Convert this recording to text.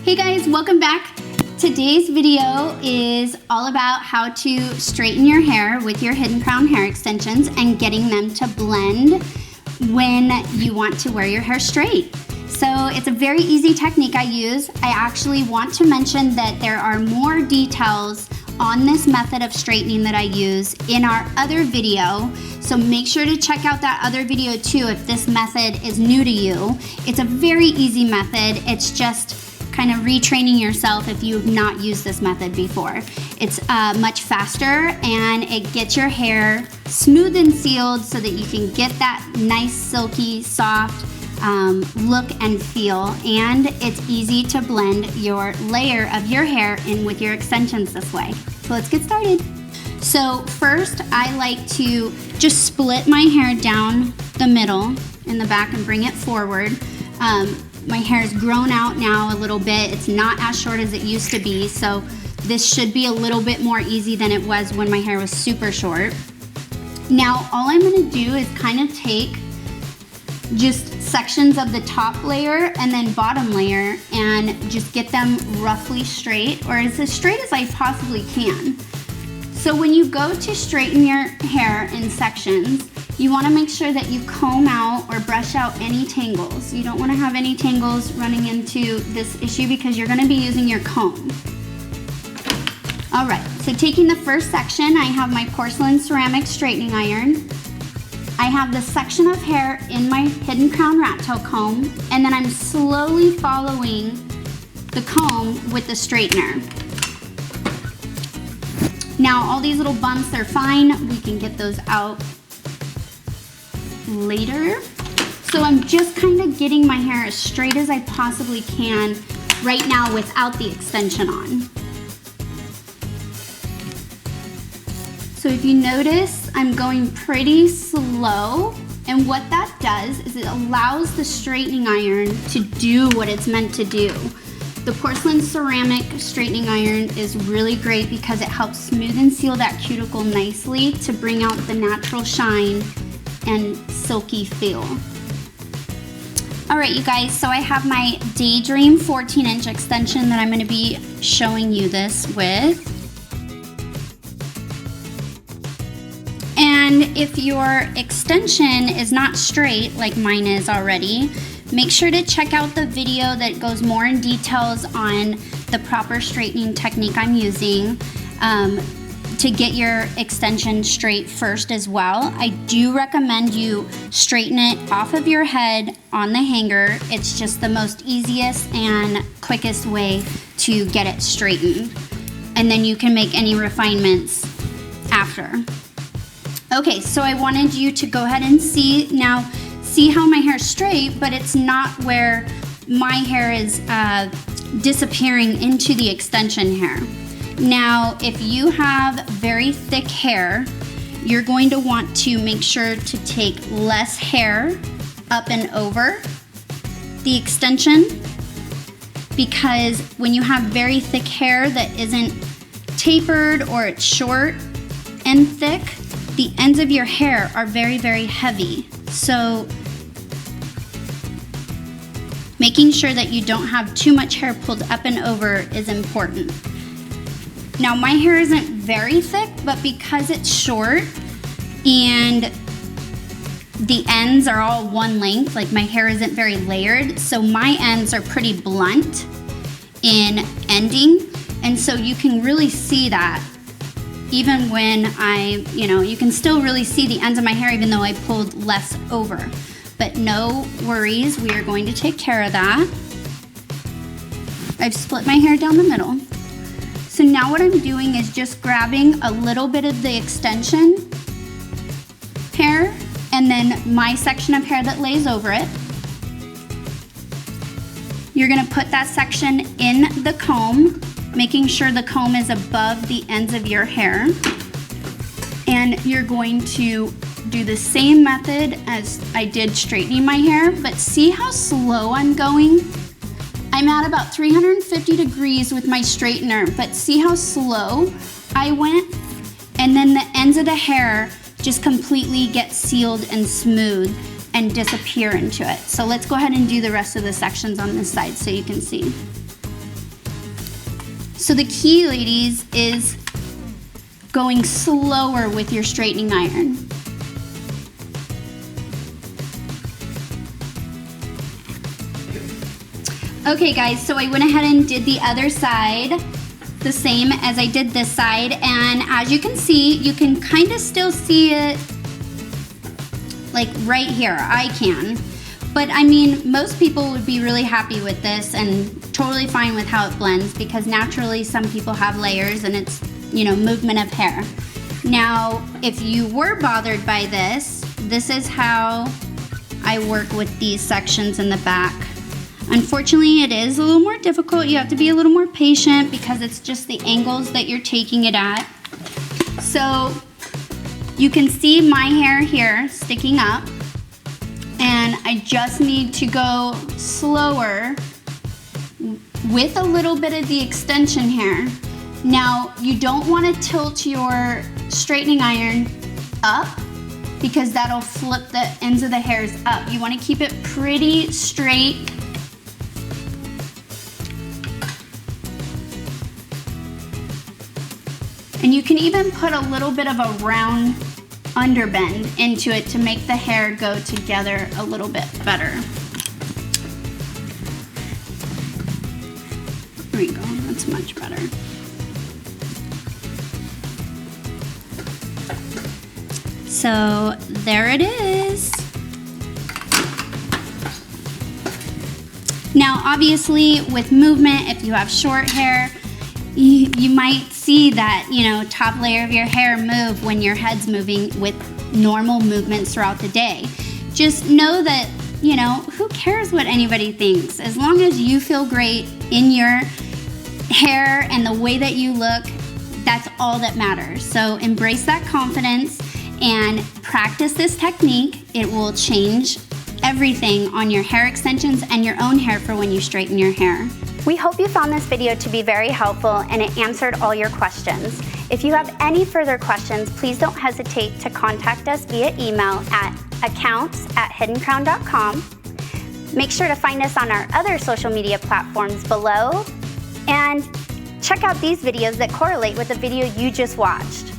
Hey guys, welcome back. Today's video is all about how to straighten your hair with your hidden crown hair extensions and getting them to blend when you want to wear your hair straight. So it's a very easy technique I use. I actually want to mention that there are more details on this method of straightening that I use in our other video. So make sure to check out that other video too if this method is new to you. It's a very easy method. It's just kind of retraining yourself if you've not used this method before. It's much faster and it gets your hair smooth and sealed so that you can get that nice silky soft look and feel, and it's easy to blend your layer of your hair in with your extensions this way. So let's get started. So first I like to just split my hair down the middle in the back and bring it forward. My hair is grown out now a little bit. It's not as short as it used to be, so this should be a little bit more easy than it was when my hair was super short. Now all I'm going to do is kind of take just sections of the top layer and then bottom layer and just get them roughly straight, or as straight as I possibly can. So when you go to straighten your hair in sections, you want to make sure that you comb out or brush out any tangles. You don't want to have any tangles running into this issue because you're going to be using your comb. Alright, so taking the first section, I have my porcelain ceramic straightening iron. I have the section of hair in my hidden crown rat tail comb, and then I'm slowly following the comb with the straightener. Now all these little bumps are fine. We can get those out later. So I'm just kind of getting my hair as straight as I possibly can right now without the extension on. So if you notice, I'm going pretty slow, and what that does is it allows the straightening iron to do what it's meant to do. The porcelain ceramic straightening iron is really great because it helps smooth and seal that cuticle nicely to bring out the natural shine and silky feel. Alright you guys, so I have my Daydream 14-inch extension that I'm going to be showing you this with. And if your extension is not straight like mine is already, make sure to check out the video that goes more in details on the proper straightening technique I'm using to get your extension straight first as well. I do recommend you straighten it off of your head on the hanger. It's just the most easiest and quickest way to get it straightened. And then you can make any refinements after. Okay, so I wanted you to go ahead and see how my hair is straight, but it's not where my hair is disappearing into the extension hair. Now, if you have very thick hair, you're going to want to make sure to take less hair up and over the extension, because when you have very thick hair that isn't tapered or it's short and thick, the ends of your hair are very, very heavy. So making sure that you don't have too much hair pulled up and over is important. Now my hair isn't very thick, but because it's short and the ends are all one length, like my hair isn't very layered, so my ends are pretty blunt in ending, and so you can really see that. Even when you can still really see the ends of my hair even though I pulled less over. But no worries, we are going to take care of that. I've split my hair down the middle. So now what I'm doing is just grabbing a little bit of the extension hair and then my section of hair that lays over it. You're gonna put that section in the comb, making sure the comb is above the ends of your hair. And you're going to do the same method as I did straightening my hair, but see how slow I'm going? I'm at about 350 degrees with my straightener, but see how slow I went? And then the ends of the hair just completely get sealed and smooth and disappear into it. So let's go ahead and do the rest of the sections on this side so you can see. So the key, ladies, is going slower with your straightening iron. Okay guys, so I went ahead and did the other side the same as I did this side, and as you can see, you can kind of still see it like right here. I can. But I mean, most people would be really happy with this and totally fine with how it blends, because naturally some people have layers and it's, you know, movement of hair. Now, if you were bothered by this, this is how I work with these sections in the back. Unfortunately, it is a little more difficult. You have to be a little more patient because it's just the angles that you're taking it at. So you can see my hair here sticking up, and I just need to go slower with a little bit of the extension hair. Now, you don't want to tilt your straightening iron up because that'll flip the ends of the hairs up. You want to keep it pretty straight. And you can even put a little bit of a round underbend into it to make the hair go together a little bit better. There we go, that's much better. So there it is. Now obviously with movement, if you have short hair, you might see that, you know, top layer of your hair move when your head's moving with normal movements throughout the day. Just know that, you know, who cares what anybody thinks? As long as you feel great in your hair and the way that you look, that's all that matters. So embrace that confidence and practice this technique. It will change everything on your hair extensions and your own hair for when you straighten your hair. We hope you found this video to be very helpful and it answered all your questions. If you have any further questions, please don't hesitate to contact us via email at accounts@hiddencrown.com. Make sure to find us on our other social media platforms below, and check out these videos that correlate with the video you just watched.